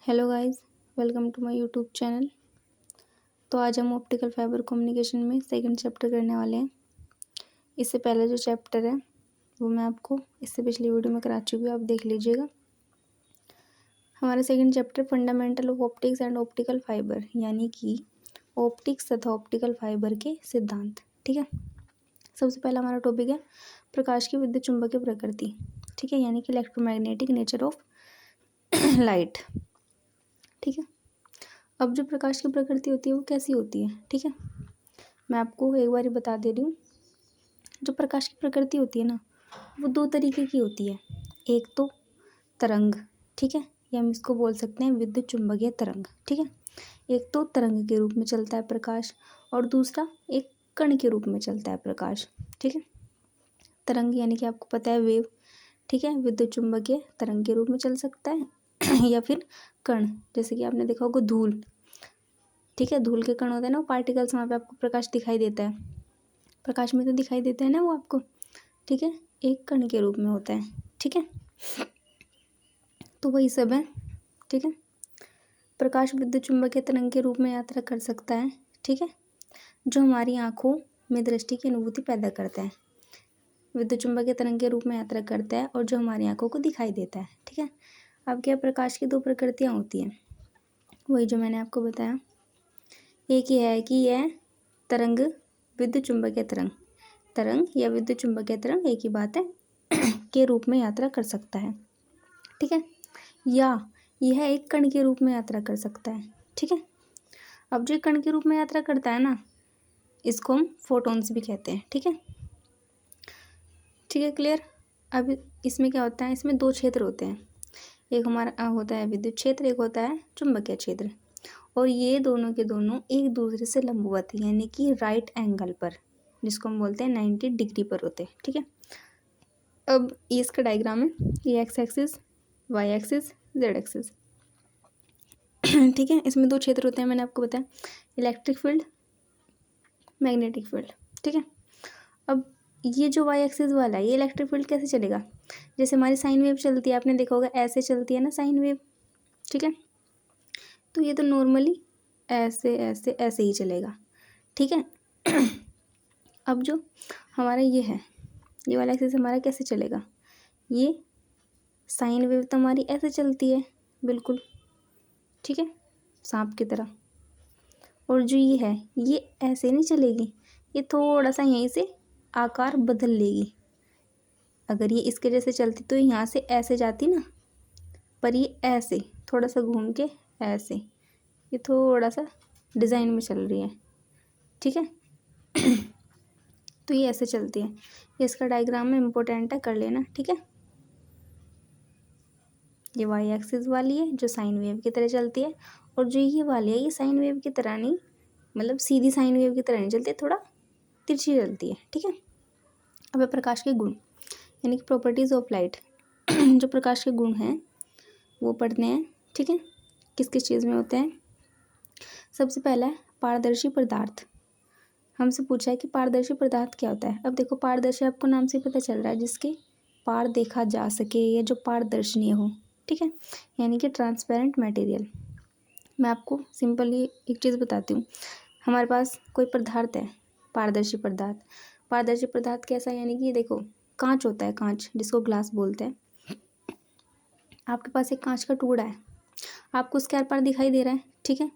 Hello guys, welcome to my YouTube channel. तो आज हम ऑप्टिकल फाइबर कम्युनिकेशन में सेकंड चैप्टर करने वाले हैं। इससे पहले जो चैप्टर है वो मैं आपको इससे पिछली वीडियो में करा चुकी हूँ, आप देख लीजिएगा। हमारा second chapter fundamental of optics and optical fibre, यानी कि ऑप्टिक्स तथा ऑप्टिकल फाइबर के सिद्धांत। ठीक है, सबसे पहला हमारा टॉपिक है प्रकाश की विद्युत चुंबकीय प्रकृति। ठीक है, यानी कि इलेक्ट्रोमैग्नेटिक नेचर ऑफ लाइट। ठीक है, अब जो प्रकाश की प्रकृति होती है वो कैसी होती है। ठीक है, मैं आपको एक बार बता दे रही हूँ। जो प्रकाश की प्रकृति होती है ना, वो दो तरीके की होती है। एक तो तरंग, ठीक है, या हम इसको बोल सकते हैं विद्युत चुंबकीय तरंग। ठीक है, एक तो तरंग के रूप में चलता है प्रकाश, और दूसरा एक कण के रूप में चलता है प्रकाश। ठीक है, तरंग यानी कि आपको पता है वेव। ठीक है, विद्युत चुंबकीय तरंग के रूप में चल सकता है या फिर कण, जैसे कि आपने देखा होगा धूल। ठीक है, धूल के कण होते हैं ना, वो पार्टिकल्स, वहाँ पे आपको प्रकाश दिखाई देता है। प्रकाश में तो दिखाई देता है ना वो आपको। ठीक है, एक कण के रूप में होता है। ठीक है, तो वही सब है। ठीक है, प्रकाश विद्युत चुंबकीय तरंग के रूप में यात्रा कर सकता है। ठीक है, जो हमारी आंखों में दृष्टि की अनुभूति पैदा करता है, विद्युत चुंबकीय तरंग के रूप में यात्रा करता है, और जो हमारी आंखों को दिखाई देता है। ठीक है, अब क्या, प्रकाश की दो प्रकृतियाँ होती हैं, वही जो मैंने आपको बताया। एक ये है कि यह तरंग विद्युत चुंबकीय तरंग या विद्युत चुंबकीय तरंग एक ही बात है के रूप में यात्रा कर सकता है। ठीक है, या यह एक कण के रूप में यात्रा कर सकता है। ठीक है, अब जो कण के रूप में यात्रा करता है ना, इसको हम फोटॉन्स भी कहते हैं। ठीक है, ठीक है, क्लियर। अब इसमें क्या होता है, इसमें दो क्षेत्र होते हैं। एक हमारा होता है विद्युत क्षेत्र, एक होता है चुंबकीय क्षेत्र, और ये दोनों के दोनों एक दूसरे से लंबवत, यानी कि राइट एंगल पर, जिसको हम बोलते हैं 90 डिग्री पर होते हैं। ठीक है, अब ये इसका डायग्राम है, ये x axis, y axis, z axis. ठीक है, इसमें दो क्षेत्र होते हैं, मैंने आपको बताया, इलेक्ट्रिक फील्ड, मैग्नेटिक फील्ड। ठीक है, अब ये जो वाई एक्सिस वाला है, ये इलेक्ट्रिक फील्ड कैसे चलेगा, जैसे हमारी साइन वेव चलती है, आपने देखा होगा ऐसे चलती है ना साइन वेव। ठीक है, तो ये तो नॉर्मली ऐसे ऐसे ऐसे ही चलेगा। ठीक है, अब जो हमारा ये है, ये वाला एक्सिस हमारा कैसे चलेगा, ये साइन वेव तो हमारी ऐसे चलती है बिल्कुल। ठीक है, सांप की तरह। और जो ये है, ये ऐसे नहीं चलेगी, ये थोड़ा सा यहीं से आकार बदल लेगी। अगर ये इसके जैसे चलती तो यहाँ से ऐसे जाती ना, पर ये ऐसे थोड़ा सा घूम के ऐसे, ये थोड़ा सा डिज़ाइन में चल रही है। ठीक है, तो ये ऐसे चलती है। ये इसका डायग्राम में इम्पोर्टेंट है, कर लेना। ठीक है, ये वाई एक्सिस वाली है जो साइन वेव की तरह चलती है, और जो ये वाली है, ये साइन वेव की तरह नहीं, मतलब सीधी साइन वेव की तरह नहीं चलती, थोड़ा तिरछी चलती है। ठीक है, अब प्रकाश के गुण, यानी कि प्रॉपर्टीज़ ऑफ लाइट। जो प्रकाश के गुण हैं वो पढ़ते हैं। ठीक है, किस किस चीज़ में होते हैं। सबसे पहला है पारदर्शी पदार्थ। हमसे पूछा है कि पारदर्शी पदार्थ क्या होता है। अब देखो, पारदर्शी आपको नाम से पता चल रहा है, जिसके पार देखा जा सके या जो पारदर्शनीय हो। ठीक है, यानी कि ट्रांसपेरेंट मटेरियल। मैं आपको सिंपली एक चीज़ बताती हूँ। हमारे पास कोई पदार्थ है, पारदर्शी पदार्थ। पारदर्शी पदार्थ कैसा, यानी कि देखो, कांच होता है, कांच जिसको ग्लास बोलते हैं। आपके पास एक कांच का टुकड़ा है, आपको उसके आर पार दिखाई दे रहा है। ठीक है,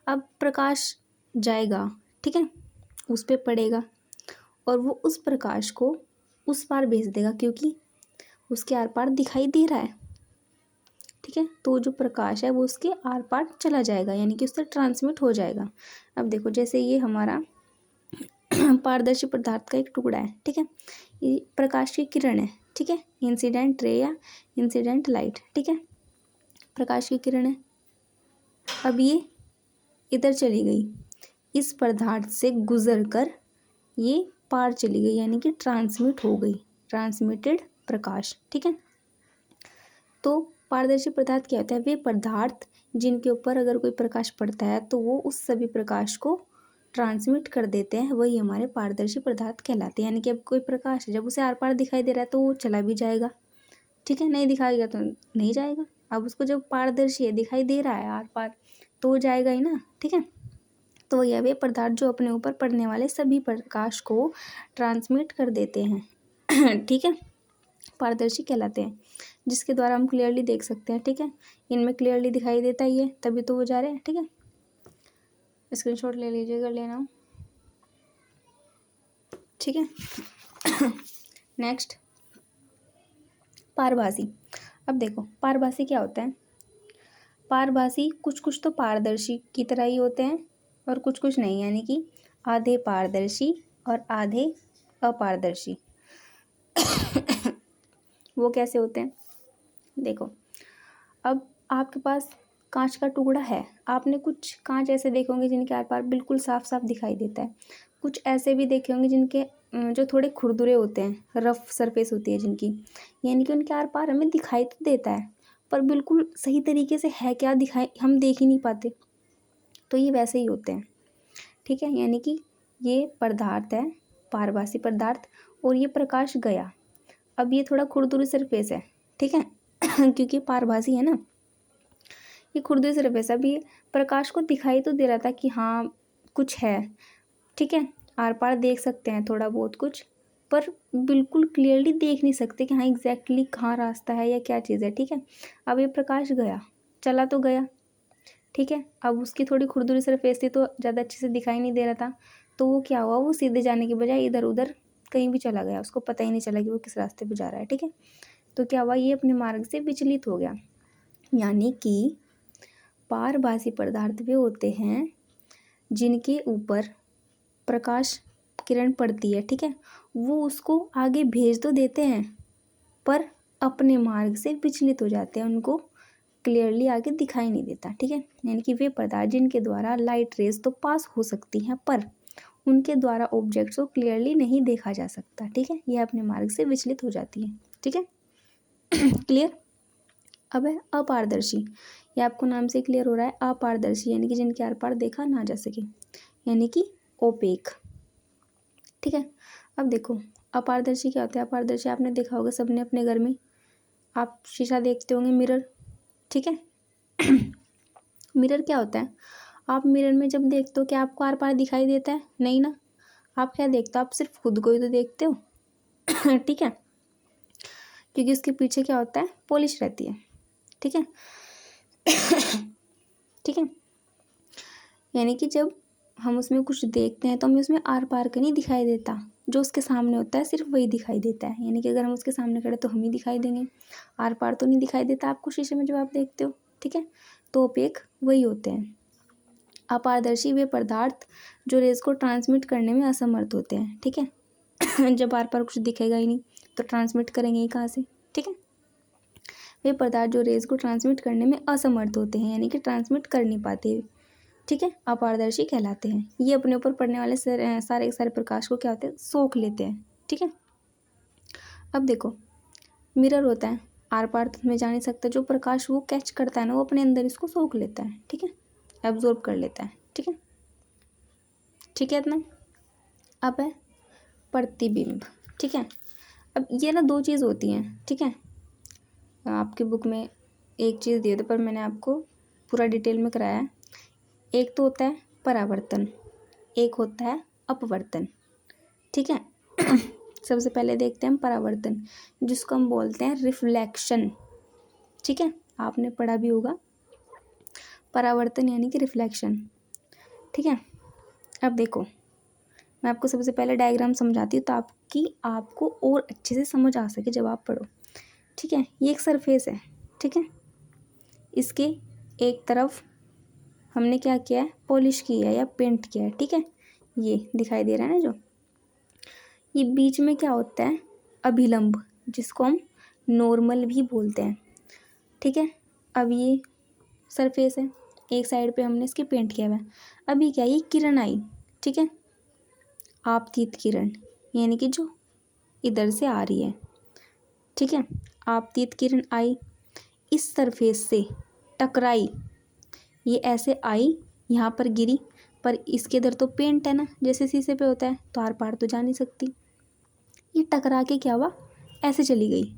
अब प्रकाश जाएगा, ठीक है, उस पर पड़ेगा, और वो उस प्रकाश को उस पार भेज देगा, क्योंकि उसके आर पार दिखाई दे रहा है। ठीक है, तो जो प्रकाश है वो उसके आर पार चला जाएगा, यानी कि उससे ट्रांसमिट हो जाएगा। अब देखो, जैसे ये हमारा पारदर्शी पदार्थ का एक टुकड़ा है। ठीक है, ये प्रकाश की किरण है। ठीक है, इंसिडेंट रे या इंसिडेंट लाइट। ठीक है, प्रकाश की किरण है। अब ये इधर चली गई, इस पदार्थ से गुजर कर ये पार चली गई, यानी कि ट्रांसमिट हो गई, ट्रांसमिटेड प्रकाश। ठीक है, तो पारदर्शी पदार्थ क्या होता है, वे पदार्थ जिनके ऊपर अगर कोई प्रकाश पड़ता है तो वो उस सभी प्रकाश को ट्रांसमिट कर देते हैं, वही हमारे पारदर्शी पदार्थ कहलाते हैं। यानी कि अब कोई प्रकाश है, जब उसे आर पार दिखाई दे रहा है तो वो चला भी जाएगा। ठीक है, नहीं दिखाएगा तो नहीं जाएगा। अब उसको जब पारदर्शी है, दिखाई दे रहा है आर पार, तो वो जाएगा ही ना, ठीक है। तो यह वे पदार्थ जो अपने ऊपर पड़ने वाले सभी प्रकाश को ट्रांसमिट कर देते हैं ठीक है, पारदर्शी कहलाते हैं, जिसके द्वारा हम क्लियरली देख सकते हैं, ठीक है। इनमें क्लियरली दिखाई देता ही है, तभी तो वो जा रहे हैं, ठीक है। स्क्रीनशॉट ले लीजिएगा, लेना हो, ठीक है। नेक्स्ट, पारभासी। अब देखो पारभासी क्या होता है। पारभासी कुछ कुछ तो पारदर्शी की तरह ही होते हैं और कुछ कुछ नहीं, यानी कि आधे पारदर्शी और आधे अपारदर्शी। वो कैसे होते हैं, देखो अब आपके पास कांच का टुकड़ा है, आपने कुछ कांच ऐसे देखे होंगे जिनके आर पार बिल्कुल साफ साफ दिखाई देता है, कुछ ऐसे भी देखे होंगे जिनके जो थोड़े खुरदुरे होते हैं, रफ सरफेस होती है जिनकी, यानी कि उनके आर पार हमें दिखाई तो देता है पर बिल्कुल सही तरीके से है क्या दिखाई हम देख ही नहीं पाते, तो ये वैसे ही होते हैं, ठीक है। यानी कि ये पदार्थ है पारभासी पदार्थ और ये प्रकाश गया, अब ये थोड़ा खुरदुरी सरफेस है, ठीक है क्योंकि पारभासी है ना, ये खुरदुरी सरफेस है। अब ये प्रकाश को दिखाई तो दे रहा था कि हाँ कुछ है, ठीक है, आर पार देख सकते हैं थोड़ा बहुत कुछ, पर बिल्कुल क्लियरली देख नहीं सकते कि हाँ एग्जैक्टली कहाँ रास्ता है या क्या चीज़ है, ठीक है। अब ये प्रकाश गया, चला तो गया, ठीक है, अब उसकी थोड़ी खुरदुरी सरफेस थी तो ज़्यादा अच्छे से दिखाई नहीं दे रहा था, तो वो क्या हुआ, वो सीधे जाने के बजाय इधर उधर कहीं भी चला गया, उसको पता ही नहीं चला कि वो किस रास्ते पर जा रहा है, ठीक है। तो क्या हुआ, ये अपने मार्ग से विचलित हो गया। यानी कि पारभासी पदार्थ वे होते हैं जिनके ऊपर प्रकाश किरण पड़ती है, ठीक है, वो उसको आगे भेज तो देते हैं पर अपने मार्ग से विचलित हो जाते हैं, उनको क्लियरली आगे दिखाई नहीं देता, ठीक है। यानी कि वे पदार्थ जिनके द्वारा लाइट रेज तो पास हो सकती हैं पर उनके द्वारा ऑब्जेक्ट्स को क्लियरली नहीं देखा जा सकता, ठीक है, यह अपने मार्ग से विचलित हो जाती है, ठीक है। क्लियर। अब है अपारदर्शी, ये आपको नाम से क्लियर हो रहा है, अपारदर्शी यानी कि जिनके आर पार देखा ना जा सके, यानी कि ओपेक, ठीक है। अब देखो अपारदर्शी क्या होता है, अपारदर्शी आपने देखा होगा सबने अपने घर में, आप शीशा देखते होंगे, मिरर, ठीक है। मिरर क्या होता है, आप मिरर में जब देखते हो क्या आपको आर पार दिखाई देता है, नहीं ना, आप क्या देखते हो, आप सिर्फ खुद को ही तो देखते हो ठीक है, क्योंकि उसके पीछे क्या होता है, पॉलिश रहती है, ठीक है ठीक है। यानी कि जब हम उसमें कुछ देखते हैं तो हमें उसमें आर पार का नहीं दिखाई देता, जो उसके सामने होता है सिर्फ वही दिखाई देता है, यानी कि अगर हम उसके सामने खड़े तो हम ही दिखाई देंगे, आर पार तो नहीं दिखाई देता आपको शीशे में जब आप देखते हो, ठीक है। तो ओपेक वही होते हैं। अपारदर्शी वे पदार्थ जो रेज को ट्रांसमिट करने में असमर्थ होते हैं, ठीक है जब आर पार कुछ दिखेगा ही नहीं तो ट्रांसमिट करेंगे ही कहाँ से, ठीक है। वे पदार्थ जो रेज को ट्रांसमिट करने में असमर्थ होते हैं, यानी कि ट्रांसमिट कर नहीं पाते, ठीक है, अपारदर्शी कहलाते हैं। ये अपने ऊपर पड़ने वाले सारे सारे प्रकाश को क्या होते हैं, सोख लेते हैं, ठीक है। अब देखो मिरर होता है, आर पार तो हमें जा नहीं सकता, जो प्रकाश वो कैच करता है ना वो अपने अंदर इसको सोख लेता है, ठीक है, एब्जॉर्ब कर लेता है, ठीक है, ठीक है इतना। अब है प्रतिबिंब, ठीक है। अब ये ना दो चीज़ होती हैं, ठीक है, आपकी बुक में एक चीज़ दी थी पर मैंने आपको पूरा डिटेल में कराया है। एक तो होता है परावर्तन, एक होता है अपवर्तन, ठीक है सबसे पहले देखते हैं हम परावर्तन, जिसको हम बोलते हैं रिफ्लेक्शन, ठीक है, आपने पढ़ा भी होगा परावर्तन यानी कि रिफ्लेक्शन, ठीक है। अब देखो मैं आपको सबसे पहले डायग्राम समझाती हूँ ताकि आपको और अच्छे से समझ आ सके जब आप पढ़ो, ठीक है। ये एक सरफेस है, ठीक है, इसके एक तरफ हमने क्या किया है, पॉलिश की है या पेंट किया है, ठीक है, ये दिखाई दे रहा है ना जो, ये बीच में क्या होता है, अभिलंब, जिसको हम नॉर्मल भी बोलते हैं, ठीक है। अब ये सरफेस है, एक साइड पे हमने इसकी पेंट किया हुआ है, अभी क्या ये किरण आई, ठीक है, आपतित किरण, यानी कि जो इधर से आ रही है, ठीक है, आपतित किरण आई, इस सरफेस से टकराई, ये ऐसे आई, यहाँ पर गिरी, पर इसके इधर तो पेंट है ना, जैसे शीशे पे होता है, तो आर पार तो जा नहीं सकती, ये टकरा के क्या हुआ, ऐसे चली गई,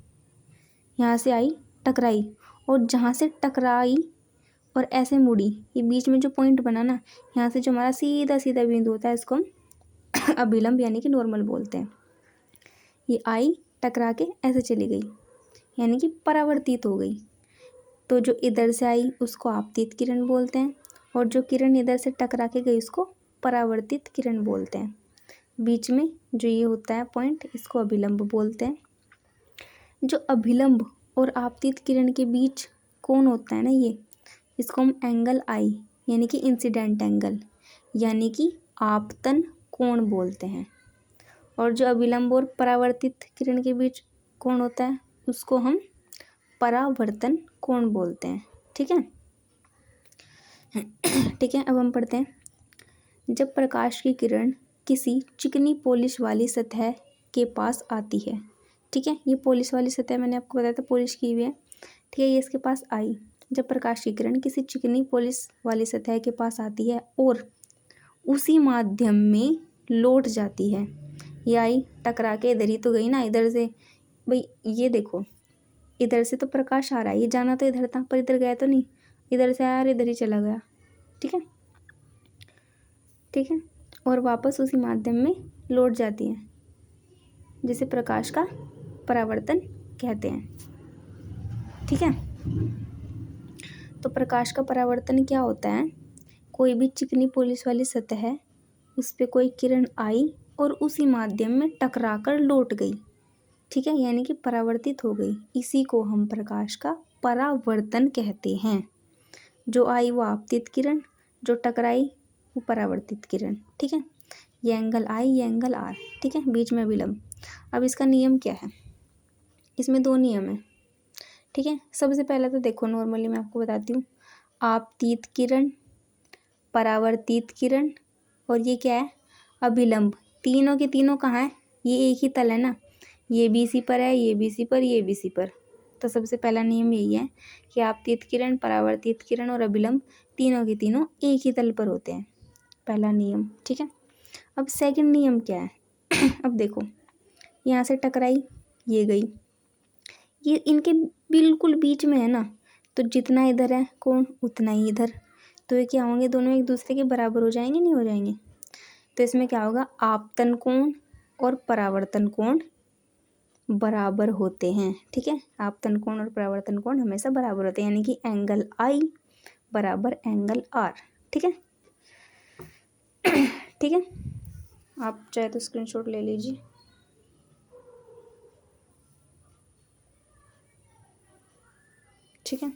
यहाँ से आई टकराई और जहाँ से टकराई और ऐसे मुड़ी, ये बीच में जो पॉइंट बना ना, यहाँ से जो हमारा सीधा सीधा बिंदु होता है इसको हम अभिलंब यानी कि नॉर्मल बोलते हैं। ये आई टकरा के ऐसे चली गई यानी कि परावर्तित हो गई। तो जो इधर से आई उसको आपतित किरण बोलते हैं, और जो किरण इधर से टकरा के गई उसको परावर्तित किरण बोलते हैं। बीच में जो ये होता है पॉइंट, इसको अभिलंब बोलते हैं। जो अभिलंब और आपतित किरण के बीच कोण होता है ना, ये इसको हम एंगल आई यानी कि इंसिडेंट एंगल यानी कि आपतन कोण बोलते हैं। और जो अभिलंब और परावर्तित किरण के बीच कोण होता है उसको हम परावर्तन कोण बोलते हैं। ठीक है, ठीक है। अब हम पढ़ते हैं, जब प्रकाश की किरण किसी चिकनी पॉलिश वाली सतह के पास आती है, ठीक है, ये पॉलिश वाली सतह मैंने आपको बताया था पॉलिश की हुई है, ठीक है, ये इसके पास आई। जब प्रकाश की किरण किसी चिकनी पॉलिश वाली सतह के पास आती है और उसी माध्यम में लौट जाती है, ये आई टकरा के इधर ही तो गई ना, इधर से भाई ये देखो, इधर से तो प्रकाश आ रहा है, ये जाना तो इधर था पर इधर गया तो नहीं, इधर से आया और इधर ही चला गया। ठीक है, ठीक है, और वापस उसी माध्यम में लौट जाती है जिसे प्रकाश का परावर्तन कहते हैं। ठीक है, तो प्रकाश का परावर्तन क्या होता है, कोई भी चिकनी पॉलिश वाली सतह है उस पर कोई किरण आई और उसी माध्यम में टकरा कर लौट गई, ठीक है, यानी कि परावर्तित हो गई, इसी को हम प्रकाश का परावर्तन कहते हैं। जो आई वो आपतित किरण, जो टकराई वो परावर्तित किरण। ठीक है, ये एंगल आई, ये एंगल आर, ठीक है, बीच में विलंब। अब इसका नियम क्या है, इसमें दो नियम है। ठीक है, सबसे पहले तो देखो नॉर्मली मैं आपको बताती हूँ, आपतित किरण, परावर्तित किरण और ये क्या है अभिलंब, तीनों के तीनों कहाँ है, ये एक ही तल है ना, ये बी सी पर है, ये बी सी पर, ये बी सी पर। तो सबसे पहला नियम यही है कि आपतित किरण, परावर्तित किरण और अभिलंब तीनों के तीनों एक ही तल पर होते हैं, पहला नियम। ठीक है, अब सेकंड नियम क्या है अब देखो, यहाँ से टकराई, ये गई, ये इनके बिल्कुल बीच में है ना, तो जितना इधर है कोण उतना ही इधर, तो ये क्या होंगे, दोनों एक दूसरे के बराबर हो जाएंगे, नहीं हो जाएंगे। तो इसमें क्या होगा, आपतन कोण और परावर्तन कोण बराबर होते हैं। ठीक है, आपतन कोण और परावर्तन कोण हमेशा बराबर होते हैं, यानी कि एंगल आई बराबर एंगल आर। ठीक है, ठीक है, आप चाहे तो स्क्रीनशॉट ले लीजिए। ठीक है,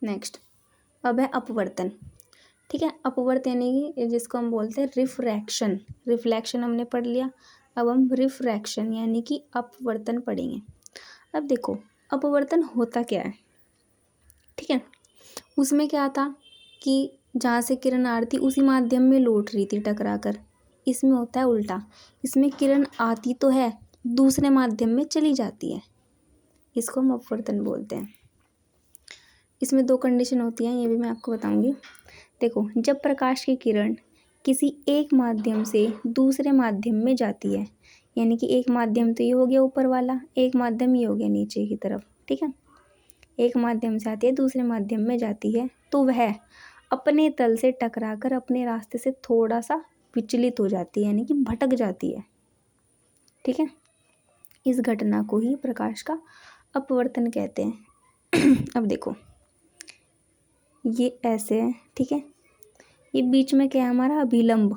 नेक्स्ट अब है अपवर्तन। ठीक है, अपवर्तन यानी कि जिसको हम बोलते हैं रिफ्रैक्शन, रिफ्लेक्शन हमने पढ़ लिया, अब हम रिफ्रैक्शन यानी कि अपवर्तन पढ़ेंगे। अब देखो अपवर्तन होता क्या है, ठीक है, उसमें क्या था कि जहाँ से किरण आ रही थी उसी माध्यम में लौट रही थी टकरा कर, इसमें होता है उल्टा, इसमें किरण आती तो है दूसरे माध्यम में चली जाती है, इसको हम अपवर्तन बोलते हैं। इसमें दो कंडीशन होती हैं, ये भी मैं आपको बताऊंगी। देखो, जब प्रकाश की किरण किसी एक माध्यम से दूसरे माध्यम में जाती है, यानी कि एक माध्यम तो ये हो गया ऊपर वाला, एक माध्यम ये हो गया नीचे की तरफ, ठीक है, एक माध्यम से आती है दूसरे माध्यम में जाती है, तो वह अपने तल से टकराकर अपने रास्ते से थोड़ा सा विचलित हो जाती है, यानी कि भटक जाती है। ठीक है, इस घटना को ही प्रकाश का अपवर्तन कहते हैं। अब देखो ये ऐसे है, ठीक है, ये बीच में क्या है हमारा अभिलंब,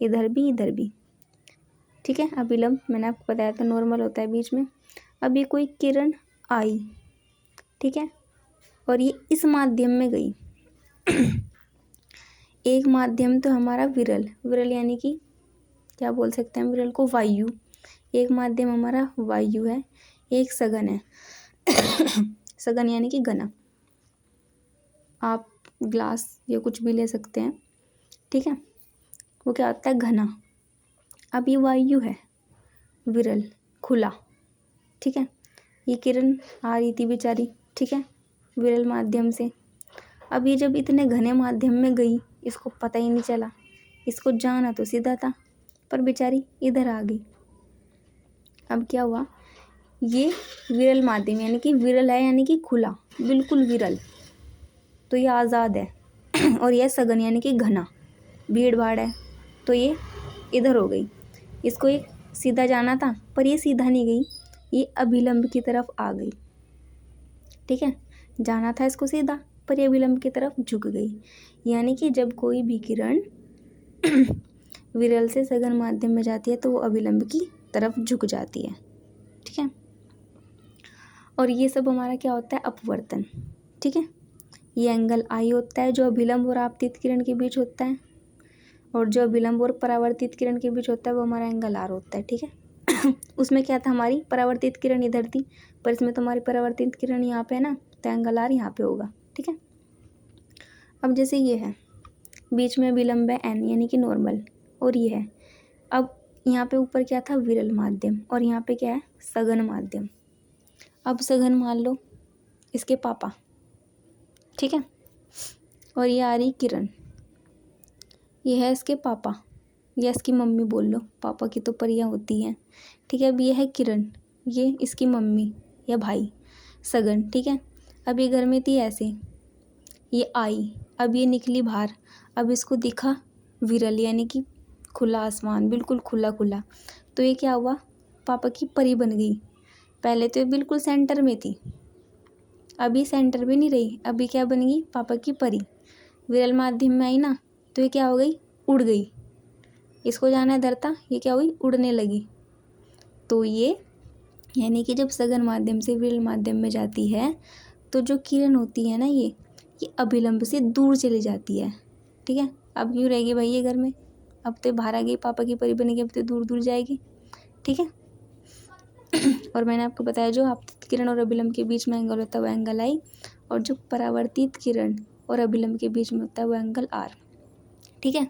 इधर भी इधर भी, ठीक है, अभिलंब मैंने आपको बताया था नॉर्मल होता है बीच में। अब ये कोई किरण आई, ठीक है, और ये इस माध्यम में गई एक माध्यम तो हमारा विरल, विरल यानी कि क्या बोल सकते हैं विरल को, वायु, एक माध्यम हमारा वायु है, एक सघन है सघन यानी कि घना, आप ग्लास या कुछ भी ले सकते हैं, ठीक है, वो क्या होता है घना। अब ये वायु है विरल खुला, ठीक है, ये किरण आ रही थी बेचारी, ठीक है, विरल माध्यम से। अब ये जब इतने घने माध्यम में गई इसको पता ही नहीं चला इसको जाना तो सीधा था, पर बेचारी इधर आ गई। अब क्या हुआ, ये विरल माध्यम यानी कि विरल है, यानी कि खुला, बिल्कुल विरल, तो ये आज़ाद है। और यह सघन यानी कि घना, भीड़ भाड़ है, तो ये इधर हो गई। इसको एक सीधा जाना था, पर ये सीधा नहीं गई, ये अभिलंब की तरफ आ गई। ठीक है, जाना था इसको सीधा, पर ये अभिलंब की तरफ झुक गई। यानी कि जब कोई भी किरण विरल से सघन माध्यम में जाती है तो वो अभिलंब की तरफ झुक जाती है। ठीक है, और ये सब हमारा क्या होता है, अपवर्तन। ठीक है, ये एंगल आई होता है जो अभिलंब और आपतित किरण के बीच होता है, और जो अभिलंब और परावर्तित किरण के बीच होता है वो हमारा एंगल आर होता है। ठीक है उसमें क्या था, हमारी परावर्तित किरण इधर थी, पर इसमें तो हमारी परावर्तित किरण यहाँ पे है ना, तो एंगल आर यहाँ पे होगा। ठीक है, अब जैसे ये है, बीच में अभिलंब है एन यानी कि नॉर्मल, और ये है, अब यहाँ पे ऊपर क्या था, विरल माध्यम, और यहाँ पे क्या है, सघन माध्यम। अब सघन मान लो इसके पापा। ठीक है, और ये आ रही किरण, ये है इसके पापा या इसकी मम्मी बोल लो, पापा की तो परियां होती हैं। ठीक है, अब ये है किरण, ये इसकी मम्मी या भाई, सगन। ठीक है, अब ये घर में थी ऐसे, ये आई, अब ये निकली बाहर, अब इसको दिखा विरल यानी कि खुला आसमान, बिल्कुल खुला खुला, तो ये क्या हुआ, पापा की परी बन गई। पहले तो ये बिल्कुल सेंटर में थी, अभी सेंटर भी नहीं रही, अभी क्या बन गई, पापा की परी। विरल माध्यम में आई ना, तो ये क्या हो गई, उड़ गई। इसको जाना इधर था, ये क्या हुई, उड़ने लगी। तो ये यानी कि जब सघन माध्यम से विरल माध्यम में जाती है तो जो किरण होती है ना, ये अभिलंब से दूर चली जाती है। ठीक है, अब क्यों रहेगी भाई ये घर में, अब तो बाहर आ गई, पापा की परी बनेगी, अब तो दूर दूर जाएगी। ठीक है और मैंने आपको बताया जो आपतित किरण और अभिलंब के बीच में एंगल होता है वो एंगल आई, और जो परावर्तित किरण और अभिलंब के बीच में होता है वो एंगल आर। ठीक है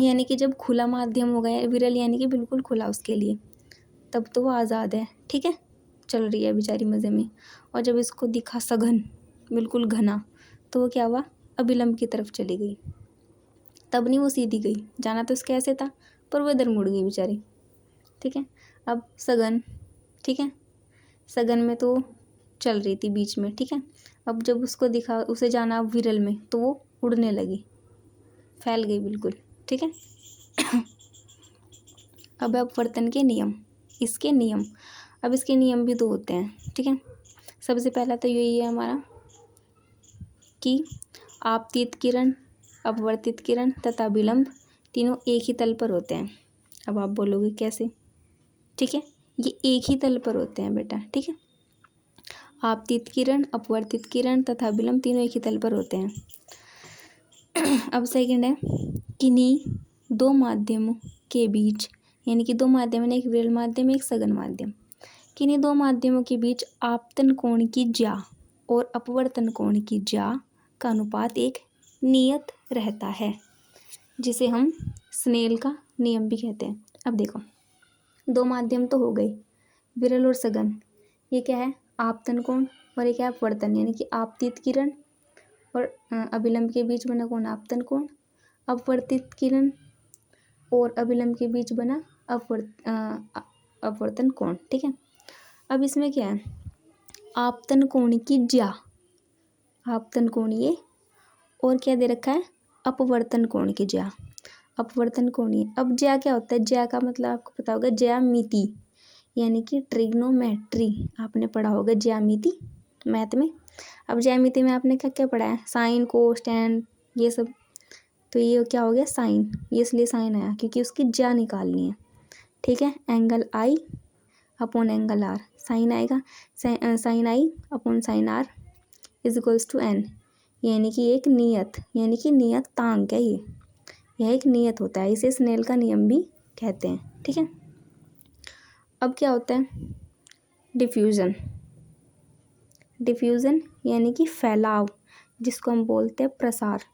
यानी कि जब खुला माध्यम हो गया विरल यानी कि बिल्कुल खुला उसके लिए, तब तो वो आज़ाद है। ठीक है, चल रही है बेचारी मज़े में, और जब इसको दिखा सघन, बिल्कुल घना, तो वो क्या हुआ, अभिलंब की तरफ चली गई। तब नहीं वो सीधी गई, जाना तो उसके ऐसे था, पर वो इधर मुड़ गई बेचारी। ठीक है, अब सघन, ठीक है, सघन में तो चल रही थी बीच में। ठीक है, अब जब उसको दिखा, उसे जाना विरल में, तो वो उड़ने लगी, फैल गई बिल्कुल। ठीक है अब अपवर्तन के नियम, इसके नियम, अब इसके नियम भी दो होते हैं। ठीक है, सबसे पहला तो यही है हमारा कि आपतित किरण, अपवर्तित किरण तथा विलंब तीनों एक ही तल पर होते हैं। अब आप बोलोगे कैसे, ठीक है, ये एक ही तल पर होते हैं बेटा। ठीक है, आपतित किरण, अपवर्तित किरण तथा विलंब तीनों एक ही तल पर होते हैं। अब सेकंड है, किन्हीं दो माध्यमों के बीच, यानी कि दो माध्यम है, एक विरल माध्यम एक सघन माध्यम, किन्हीं दो माध्यमों के बीच आपतन कोण की ज्या और अपवर्तन कोण की ज्या का अनुपात एक नियत रहता है, जिसे हम स्नेल का नियम भी कहते हैं। अब देखो, दो माध्यम तो हो गए, विरल और सघन, ये क्या है, आपतन कोण, और ये क्या है, अपवर्तन, यानी कि आपतित किरण और अभिलंब के बीच बना कोण आपतन कोण, अपवर्तित किरण और अभिलंब के बीच बना अपवर्तन कोण। ठीक है, अब इसमें क्या है, आपतन कोण की ज्या, आपतन कोण ये, और क्या दे रखा है, अपवर्तन कोण की ज्या, अपवर्तन कोण ये। अब ज्या क्या होता है, ज्या का मतलब आपको पता होगा, ज्यामिति यानी कि ट्रिग्नोमेट्री आपने पढ़ा होगा, ज्यामिति मैथ में। अब ज्यामिति में आपने क्या क्या पढ़ा है, साइन कोस टैन ये सब, तो ये क्या हो गया, साइन, ये इसलिए साइन आया क्योंकि उसकी ज्या निकालनी है। ठीक है, angle i upon angle r, sine आएगा, sine i upon sine r is equals to n, यानी कि एक नियत, यानी कि नियतांक है ये, यह एक नियत होता है, इसे स्नेल का नियम भी कहते हैं। ठीक है, अब क्या होता है, डिफ्यूज़न, डिफ्यूज़न यानी कि फैलाव, जिसको हम बोलते हैं प्रसार।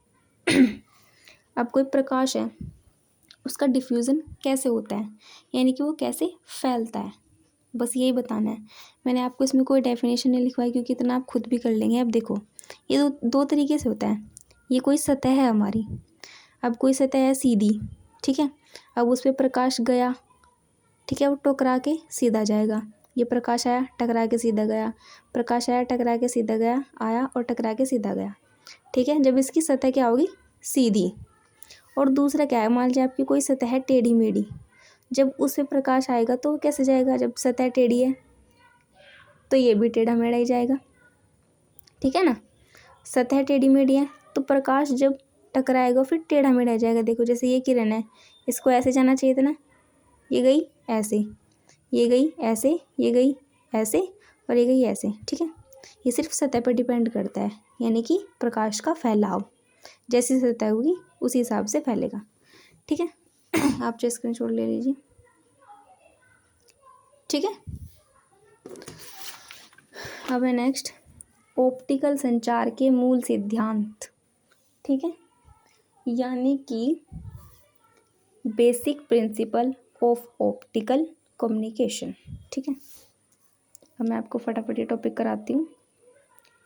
अब कोई प्रकाश है, उसका डिफ्यूज़न कैसे होता है, यानी कि वो कैसे फैलता है, बस यही बताना है। मैंने आपको इसमें कोई डेफिनेशन नहीं लिखवाई क्योंकि इतना आप खुद भी कर लेंगे। अब देखो, ये दो तरीके से होता है, ये कोई सतह है हमारी, अब कोई सतह है सीधी, ठीक है, अब उस पर प्रकाश गया, ठीक है, वो टकरा के सीधा जाएगा। ये प्रकाश आया, टकरा के सीधा गया, प्रकाश आया, टकरा के सीधा गया, आया और टकरा के सीधा गया, ठीक है। जब इसकी सतह क्या होगी, सीधी। और दूसरा क्या है, मान लीजिए आपकी कोई सतह है टेढ़ी मेढ़ी, जब उस पर प्रकाश आएगा तो वो कैसे जाएगा, जब सतह टेढ़ी है तो ये भी टेढ़ा मेढ़ा ही जाएगा, ठीक है ना। सतह टेढ़ी मेढ़ी है तो प्रकाश जब टकराएगा फिर टेढ़ा मेढ़ा जाएगा। देखो जैसे ये किरण है, इसको ऐसे जाना चाहिए था ना, ये गई ऐसे, ये गई ऐसे, ये गई ऐसे और ये गई ऐसे, ठीक है। ये सिर्फ सतह पर डिपेंड करता है, यानी कि प्रकाश का फैलाव जैसी सतह होगी उसी हिसाब से फैलेगा, ठीक है। आप जो स्क्रीनशॉट ले लीजिए, ठीक है। अब है नेक्स्ट ऑप्टिकल संचार के मूल सिद्धांत, ठीक है, यानी कि basic principle of optical communication, ठीक है। अब मैं आपको फटाफट ये टॉपिक कराती हूँ।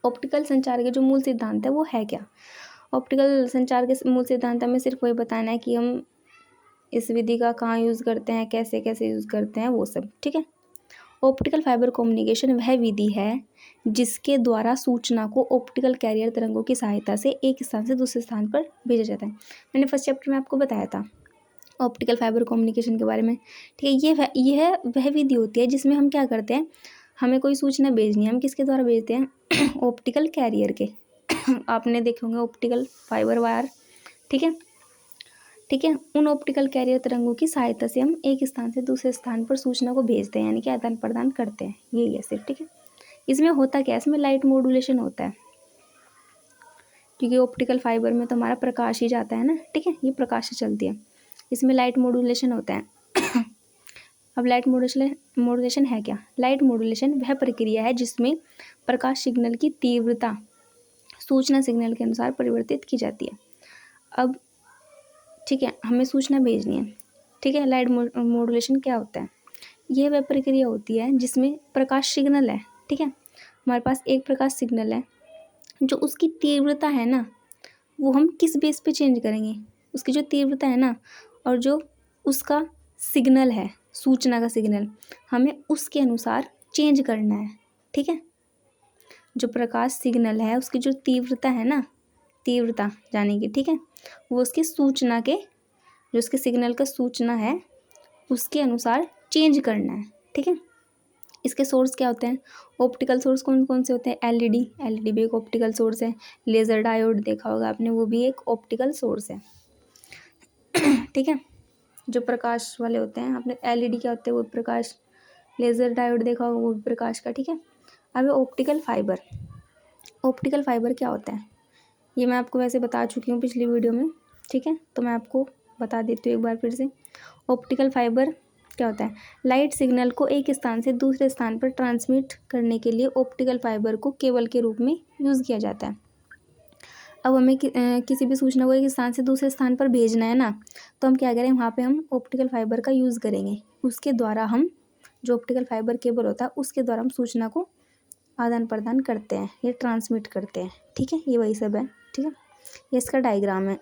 ऑप्टिकल संचार के जो मूल सिद्धांत है वो है क्या। ऑप्टिकल संचार के मूल सिद्धांत में सिर्फ वही बताना है कि हम इस विधि का कहाँ यूज़ करते हैं, कैसे कैसे यूज़ करते हैं, वो सब, ठीक है। ऑप्टिकल फाइबर कम्युनिकेशन वह विधि है जिसके द्वारा सूचना को ऑप्टिकल कैरियर तरंगों की सहायता से एक स्थान से दूसरे स्थान पर भेजा जाता है। मैंने फर्स्ट चैप्टर में आपको बताया था ऑप्टिकल फाइबर कम्युनिकेशन के बारे में, ठीक है। यह वह विधि होती है जिसमें हम क्या करते हैं, हमें कोई सूचना भेजनी है, हम किसके द्वारा भेजते हैं, ऑप्टिकल कैरियर के। आपने देखे होंगे ऑप्टिकल फाइबर वायर, ठीक है, ठीक है। उन ऑप्टिकल कैरियर तरंगों की सहायता से हम एक स्थान से दूसरे स्थान पर सूचना को भेजते हैं, यानी कि आदान प्रदान करते हैं, यही है सिर्फ, ठीक है। इसमें होता क्या है, इसमें लाइट मॉड्यूलेशन होता है, क्योंकि ऑप्टिकल फाइबर में तो हमारा प्रकाश ही जाता है ना, ठीक है, ये प्रकाश से चलती है, इसमें लाइट मॉड्यूलेशन होता है। अब लाइट मॉड्यूलेशन है क्या, लाइट मॉड्यूलेशन वह प्रक्रिया है जिसमें प्रकाश सिग्नल की तीव्रता सूचना सिग्नल के अनुसार परिवर्तित की जाती है। अब ठीक है, हमें सूचना भेजनी है, ठीक है। लाइट मॉड्यूलेशन क्या होता है, यह वह प्रक्रिया होती है जिसमें प्रकाश सिग्नल है, ठीक है, हमारे पास एक प्रकाश सिग्नल है, जो उसकी तीव्रता है ना वो हम किस बेस पे चेंज करेंगे, उसकी जो तीव्रता है ना और जो उसका सिग्नल है, सूचना का सिग्नल, हमें उसके अनुसार चेंज करना है, ठीक है। जो प्रकाश सिग्नल है उसकी जो तीव्रता है ना, तीव्रता जाने की, ठीक है, वो उसकी सूचना के, जो उसके सिग्नल का सूचना है उसके अनुसार चेंज करना है, ठीक है। इसके सोर्स क्या होते हैं, ऑप्टिकल सोर्स कौन कौन से होते हैं, एलईडी भी एक ऑप्टिकल सोर्स है, लेज़र डायोड देखा होगा आपने, वो भी एक ऑप्टिकल सोर्स है, ठीक है। जो प्रकाश वाले होते हैं, आपने एलईडी क्या होते हैं, वो प्रकाश, लेज़र डायोड देखा होगा वो भी प्रकाश का, ठीक है। अब ऑप्टिकल फाइबर, ऑप्टिकल फाइबर क्या होता है, ये मैं आपको वैसे बता चुकी हूँ पिछली वीडियो में, ठीक है, तो मैं आपको बता देती हूँ एक बार फिर से। ऑप्टिकल फाइबर क्या होता है, लाइट सिग्नल को एक स्थान से दूसरे स्थान पर ट्रांसमिट करने के लिए ऑप्टिकल फाइबर को केबल के रूप में यूज़ किया जाता है। अब हमें किसी भी सूचना को एक स्थान से दूसरे स्थान पर भेजना है ना, तो हम क्या करें, वहाँ पे हम ऑप्टिकल फाइबर का यूज़ करेंगे, उसके द्वारा हम, जो ऑप्टिकल फाइबर केबल होता है उसके द्वारा हम सूचना को आदान प्रदान करते हैं, ये ट्रांसमिट करते हैं, ठीक है, ये वही सब है, ठीक है। ये इसका डायग्राम है,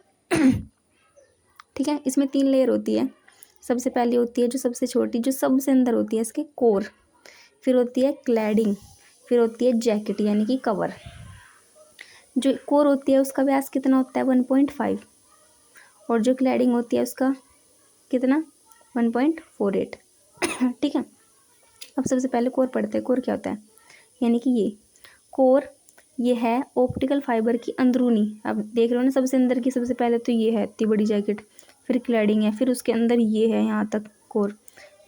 ठीक है। इसमें 3 लेयर होती है, सबसे पहली होती है जो सबसे छोटी, जो सबसे अंदर होती है इसके कोर, फिर होती है क्लैडिंग, फिर होती है जैकेट यानी कि कवर। जो कोर होती है उसका व्यास कितना होता है 1.5 और जो क्लैडिंग होती है उसका कितना 1.48, ठीक है। अब सबसे पहले कोर पढ़ते हैं, कोर क्या होता है, यानी कि ये कोर, ये है ऑप्टिकल फाइबर की अंदरूनी, अब देख रहे हो ना सबसे अंदर की, सबसे पहले तो ये है इतनी बड़ी जैकेट, फिर क्लैडिंग है, फिर उसके अंदर ये है यहाँ तक कोर,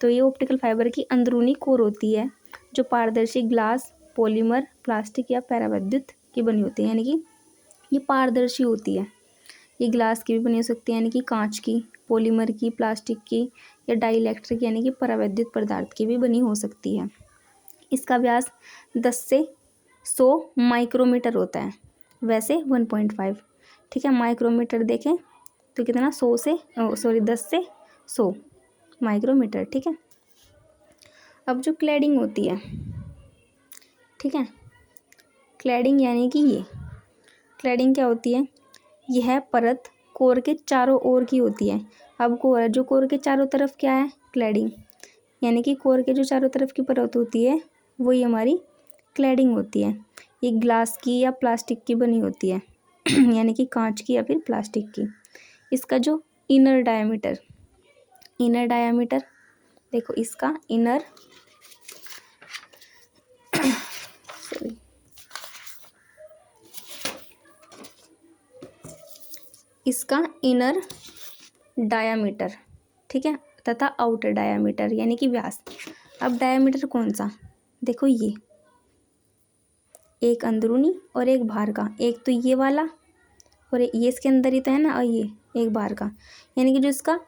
तो ये ऑप्टिकल फाइबर की अंदरूनी कोर होती है जो पारदर्शी ग्लास, पॉलीमर, प्लास्टिक या पैराविद्युत की बनी होती है, यानी कि ये पारदर्शी होती है, ये ग्लास की भी बनी हो सकती है यानी कि कांच की, पॉलीमर की, प्लास्टिक की या डाइइलेक्ट्रिक यानी कि परावैद्युत पदार्थ की भी बनी हो सकती है। इसका व्यास 10 से 100 माइक्रोमीटर होता है, वैसे 1.5, ठीक है। माइक्रोमीटर देखें तो कितना 10 से 100 माइक्रोमीटर, ठीक है। अब जो क्लैडिंग होती है, ठीक है, क्लैडिंग यानी कि ये क्लैडिंग क्या होती है, यह परत कोर के चारों ओर की होती है। अब कोर है, जो कोर के चारों तरफ क्या है, क्लैडिंग, यानी कि कोर के जो चारों तरफ की परत होती है वही हमारी क्लैडिंग होती है। ये ग्लास की या प्लास्टिक की बनी होती है यानी कि कांच की या फिर प्लास्टिक की। इसका जो इनर डायामीटर देखो, इसका इनर सॉरी इसका इनर डायामीटर, ठीक है, तथा आउटर डायामीटर यानी कि व्यास। अब डायामीटर कौन सा, देखो ये एक अंदरूनी और एक बाहर का, एक तो ये वाला और ये इसके अंदर ही तो है ना, और ये एक बाहर का, यानी कि जो इसका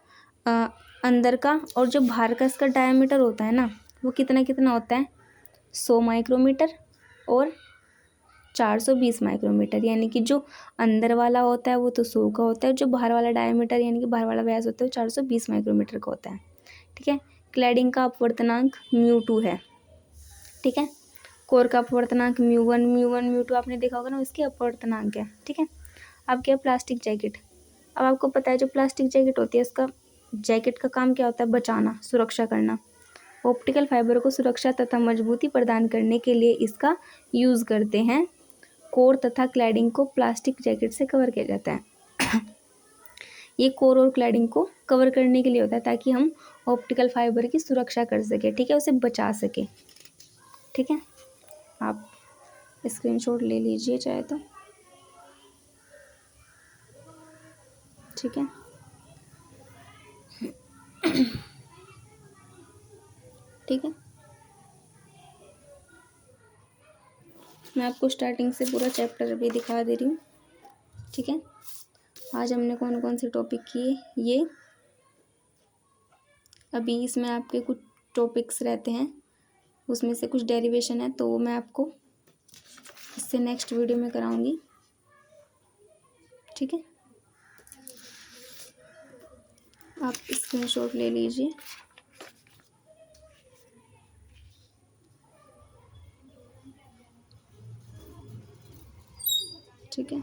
अंदर का और जो बाहर का इसका डायामीटर होता है ना, वो कितना कितना होता है, 100 माइक्रोमीटर और 420 माइक्रोमीटर। यानी कि जो अंदर वाला होता है वो तो 100 का होता है, जो बाहर वाला डायमीटर यानी कि बाहर वाला व्यास होता है वो 420 माइक्रोमीटर का होता है, ठीक है। क्लैडिंग का अपवर्तनांक μ2 है, ठीक है। कोर का अपवर्तनांक μ1 μ2 आपने देखा होगा ना, इसके अपवर्तनांक है, ठीक है। अब क्या, प्लास्टिक जैकेट। अब आपको पता है जो प्लास्टिक जैकेट होती है, इसका जैकेट का काम क्या होता है, बचाना, सुरक्षा करना। ऑप्टिकल फाइबर को सुरक्षा तथा मजबूती प्रदान करने के लिए इसका यूज़ करते हैं। कोर तथा क्लैडिंग को प्लास्टिक जैकेट से कवर किया जाता है ये कोर और क्लैडिंग को कवर करने के लिए होता है ताकि हम ऑप्टिकल फाइबर की सुरक्षा कर सके, ठीक है, उसे बचा सके, ठीक है। आप स्क्रीनशॉट ले लीजिए चाहे तो, ठीक है। ठीक है, मैं आपको स्टार्टिंग से पूरा चैप्टर अभी दिखा दे रही हूँ, ठीक है। आज हमने कौन कौन से टॉपिक किए, ये अभी इसमें आपके कुछ टॉपिक्स रहते हैं, उसमें से कुछ डेरिवेशन है, तो वो मैं आपको इससे नेक्स्ट वीडियो में कराऊंगी, ठीक है। आप स्क्रीनशॉट ले लीजिए, ठीक है।